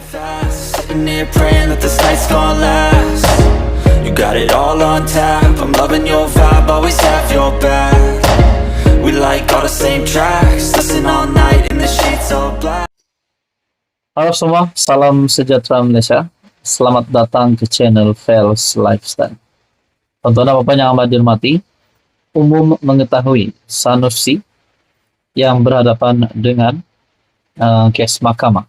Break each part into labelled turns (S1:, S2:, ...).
S1: fast, sitting here praying that this night's gonna last. You got it all on tap, I'm loving your vibe, always have your back. We like all the same tracks, listen all night in the sheets all black.
S2: Halo semua, salam sejahtera Malaysia. Selamat datang ke channel Fels Lifestyle. Tonton apa yang amat dihormati, umum mengetahui Sanusi yang berhadapan dengan kes mahkamah.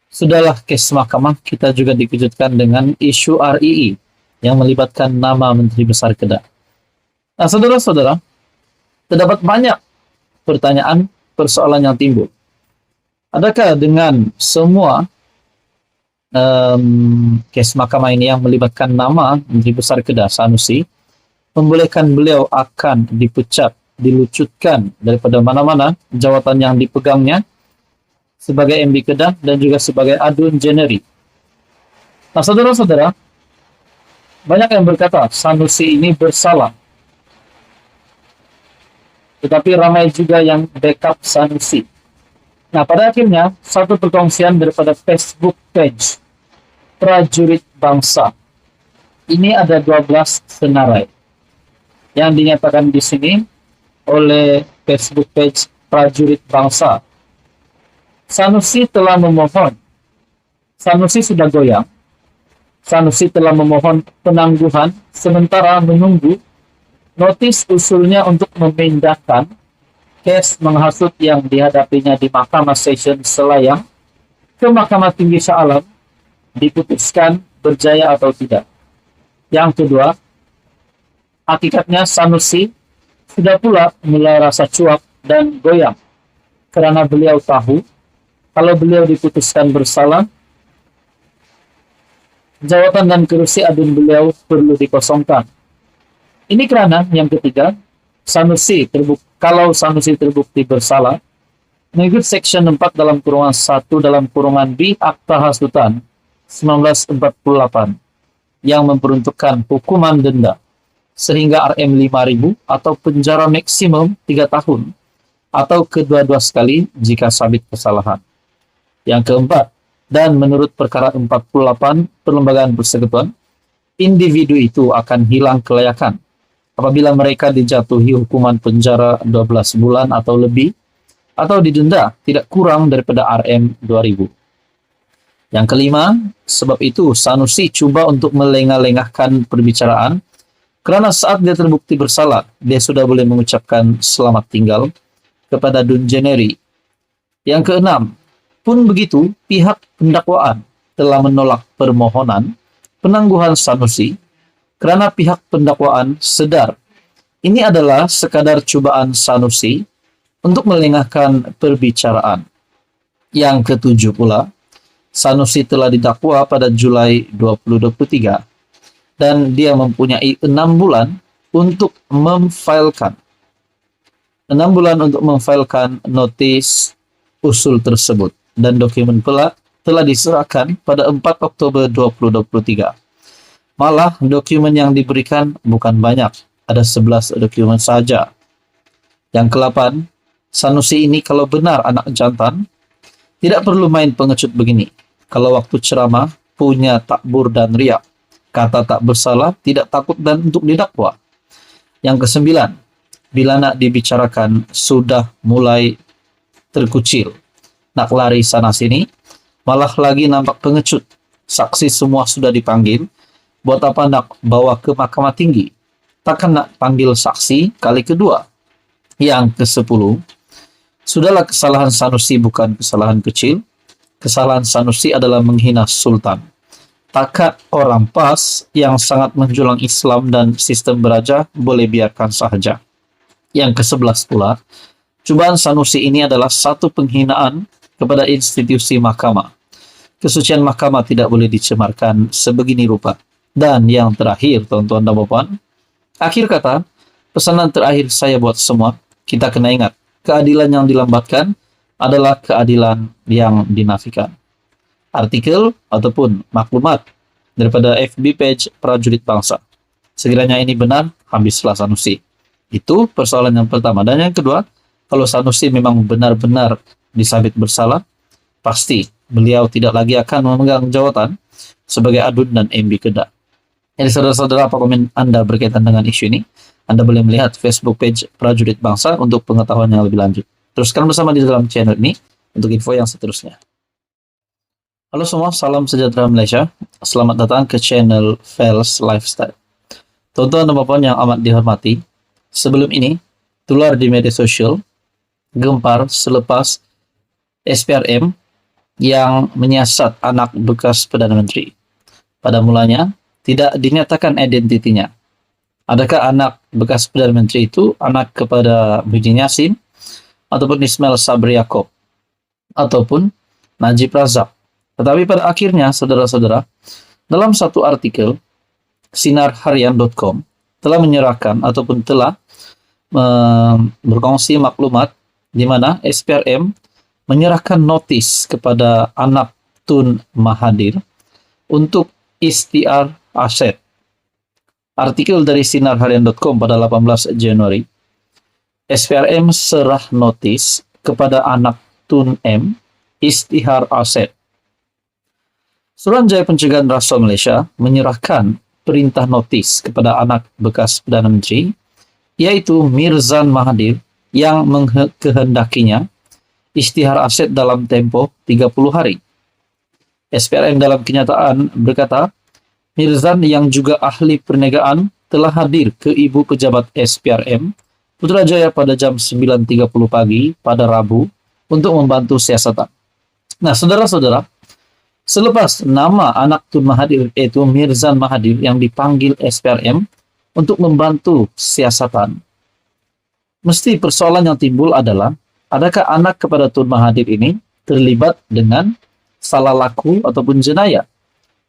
S2: Sudahlah kes mahkamah, kita juga dikejutkan dengan isu RII yang melibatkan nama Menteri Besar Kedah. Nah, saudara-saudara, terdapat banyak pertanyaan, persoalan yang timbul. Adakah dengan semua kes mahkamah ini yang melibatkan nama Menteri Besar Kedah, Sanusi, membolehkan beliau akan dipecat, dilucutkan daripada mana-mana jawatan yang dipegangnya sebagai MD Kedah dan juga sebagai Adun Jeneri? Nah, saudara-saudara, banyak yang berkata Sanusi ini bersalah. Tetapi ramai juga yang backup Sanusi. Nah, pada akhirnya, satu perkongsian daripada Facebook page Prajurit Bangsa. Ini ada 12 senarai yang dinyatakan di sini oleh Facebook page Prajurit Bangsa. Sanusi telah memohon. Sanusi sudah goyang. Sanusi telah memohon penangguhan sementara menunggu notis usulnya untuk memindahkan kes menghasut yang dihadapinya di Mahkamah Session Selayang ke Mahkamah Tinggi Shah Alam diputuskan berjaya atau tidak. Yang kedua, hakikatnya Sanusi sudah pula mulai rasa cuap dan goyang karena beliau tahu kalau beliau diputuskan bersalah, jawatan dan kerusi adun beliau perlu dikosongkan. Ini kerana yang ketiga, kalau Sanusi terbukti bersalah, mengikut Section 4 dalam kurungan 1 dalam kurungan B Akta Hasutan 1948 yang memperuntukkan hukuman denda sehingga Rm5.000 atau penjara maksimum 3 tahun atau kedua-dua sekali jika sabit kesalahan. Yang keempat, dan menurut perkara 48 Perlembagaan Persekutuan, individu itu akan hilang kelayakan apabila mereka dijatuhi hukuman penjara 12 bulan atau lebih atau didenda tidak kurang daripada Rm2.000. Yang kelima, sebab itu Sanusi cuba untuk melengah-lengahkan perbicaraan kerana saat dia terbukti bersalah, dia sudah boleh mengucapkan selamat tinggal kepada Dun Jeneri. Yang keenam, pun begitu, pihak pendakwaan telah menolak permohonan penangguhan Sanusi kerana pihak pendakwaan sedar ini adalah sekadar cubaan Sanusi untuk melengahkan perbicaraan. Yang ketujuh pula, Sanusi telah didakwa pada Julai 2023 dan dia mempunyai 6 bulan untuk memfailkan notis usul tersebut. Dan dokumen pula telah diserahkan pada 4 Oktober 2023. Malah dokumen yang diberikan bukan banyak, ada 11 dokumen saja. Yang ke-8, Sanusi ini kalau benar anak jantan, tidak perlu main pengecut begini. Kalau waktu ceramah punya takbur dan riak, kata tak bersalah, tidak takut dan untuk didakwa. Yang ke-9, bila nak dibicarakan sudah mulai terkucil, nak lari sana sini, malah lagi nampak pengecut. Saksi semua sudah dipanggil, buat apa nak bawa ke Mahkamah Tinggi? Takkan nak panggil saksi kali kedua. Yang ke-10, sudahlah kesalahan Sanusi bukan kesalahan kecil. Kesalahan Sanusi adalah menghina Sultan. Takat orang PAS yang sangat menjulang Islam dan sistem beraja boleh biarkan sahaja. Yang ke-11 pula, cubaan Sanusi ini adalah satu penghinaan kepada institusi mahkamah. Kesucian mahkamah tidak boleh dicemarkan sebegini rupa. Dan yang terakhir, tuan-tuan dan puan, akhir kata, pesanan terakhir saya buat semua, kita kena ingat, keadilan yang dilambatkan adalah keadilan yang dinafikan. Artikel ataupun maklumat daripada FB page Prajurit Bangsa. Sekiranya ini benar, habislah Sanusi. Itu persoalan yang pertama. Dan yang kedua, kalau Sanusi memang benar-benar disabit bersalah, pasti beliau tidak lagi akan memegang jawatan sebagai Adun dan MB Kedah. Jadi saudara-saudara, apa komen Anda berkaitan dengan isu ini? Anda boleh melihat Facebook page Prajurit Bangsa untuk pengetahuan yang lebih lanjut. Teruskan bersama di dalam channel ini untuk info yang seterusnya. Halo semua, salam sejahtera Malaysia. Selamat datang ke channel Fels Lifestyle. Tuan-tuan dan puan yang amat dihormati, sebelum ini tular di media sosial gempar selepas SPRM yang menyiasat anak bekas Perdana Menteri. Pada mulanya tidak dinyatakan identitinya. Adakah anak bekas Perdana Menteri itu anak kepada Muhyiddin Yassin ataupun Ismail Sabri Yaakob ataupun Najib Razak? Tetapi pada akhirnya, saudara-saudara, dalam satu artikel sinarharian.com telah menyerahkan ataupun telah berkongsi maklumat di mana SPRM menyerahkan notis kepada anak Tun Mahathir untuk istiar aset. Artikel dari sinarharian.com pada 18 Januari, SPRM serah notis kepada anak Tun M istihar aset. Suruhanjaya Pencegahan Rasuah Malaysia menyerahkan perintah notis kepada anak bekas Perdana Menteri, yaitu Mirzan Mahathir, yang mengkehendakinya istihar aset dalam tempoh 30 hari. SPRM dalam kenyataan berkata, Mirzan yang juga ahli perniagaan telah hadir ke Ibu Pejabat SPRM Putrajaya pada jam 9.30 pagi pada Rabu untuk membantu siasatan. Nah, saudara-saudara, selepas nama anak Tun Mahathir yaitu Mirzan Mahathir yang dipanggil SPRM untuk membantu siasatan, mesti persoalan yang timbul adalah, adakah anak kepada Tun Mahathir ini terlibat dengan salah laku ataupun jenayah,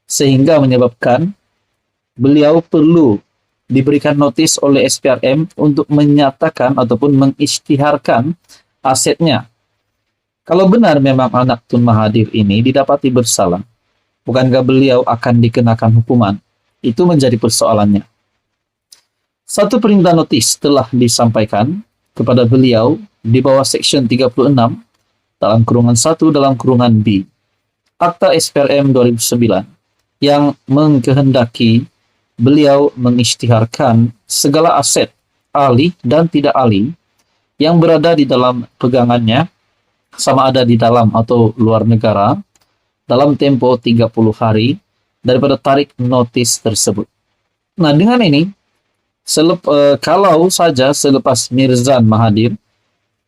S2: sehingga menyebabkan beliau perlu diberikan notis oleh SPRM untuk menyatakan ataupun mengisytiharkan asetnya. Kalau benar memang anak Tun Mahathir ini didapati bersalah, bukankah beliau akan dikenakan hukuman? Itu menjadi persoalannya. Satu perintah notis telah disampaikan kepada beliau di bawah Seksyen 36 dalam kurungan 1 dalam kurungan B Akta SPRM 2009 yang mengkehendaki beliau mengisytiharkan segala aset ahli dan tidak ahli yang berada di dalam pegangannya, sama ada di dalam atau luar negara, dalam tempo 30 hari daripada tarik notis tersebut. Nah, dengan ini, kalau saja selepas Mirzan Mahathir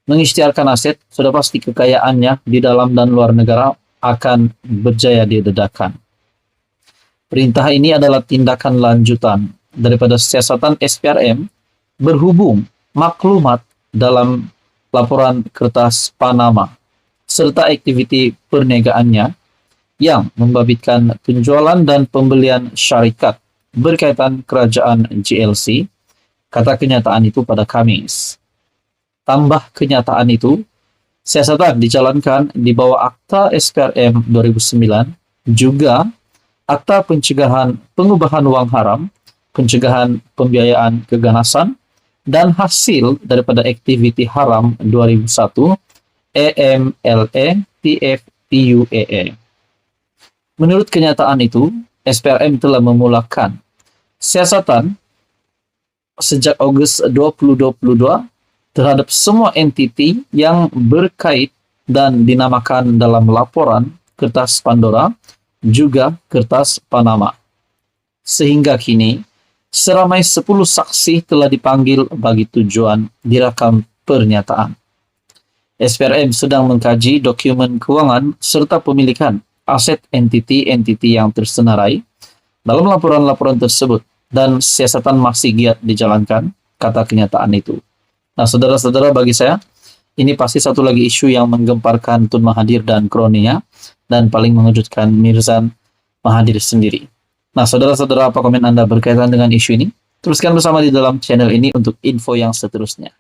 S2: mengisytiharkan aset, sudah pasti kekayaannya di dalam dan luar negara akan berjaya didedakan. Perintah ini adalah tindakan lanjutan daripada siasatan SPRM berhubung maklumat dalam laporan kertas Panama serta aktiviti perniagaannya yang membabitkan penjualan dan pembelian syarikat berkaitan kerajaan GLC, kata kenyataan itu pada Khamis. Tambah kenyataan itu, siasatan dijalankan di bawah Akta SPRM 2009, juga Akta Pencegahan Pengubahan Wang Haram, Pencegahan Pembiayaan Keganasan, dan hasil daripada aktiviti haram 2001 AMLA TFPUAA. Menurut kenyataan itu, SPRM telah memulakan siasatan sejak Ogos 2022 terhadap semua entiti yang berkait dan dinamakan dalam laporan kertas Pandora juga kertas Panama. Sehingga kini, seramai 10 saksi telah dipanggil bagi tujuan direkam pernyataan. SPRM sedang mengkaji dokumen keuangan serta pemilikan aset entiti-entiti yang tersenarai dalam laporan-laporan tersebut, dan siasatan masih giat dijalankan, kata kenyataan itu. Nah, saudara-saudara, bagi saya, ini pasti satu lagi isu yang menggemparkan Tun Mahathir dan kroninya, dan paling mengejutkan Mirzan Mahathir sendiri. Nah, saudara-saudara, apa komen Anda berkaitan dengan isu ini? Teruskan bersama di dalam channel ini untuk info yang seterusnya.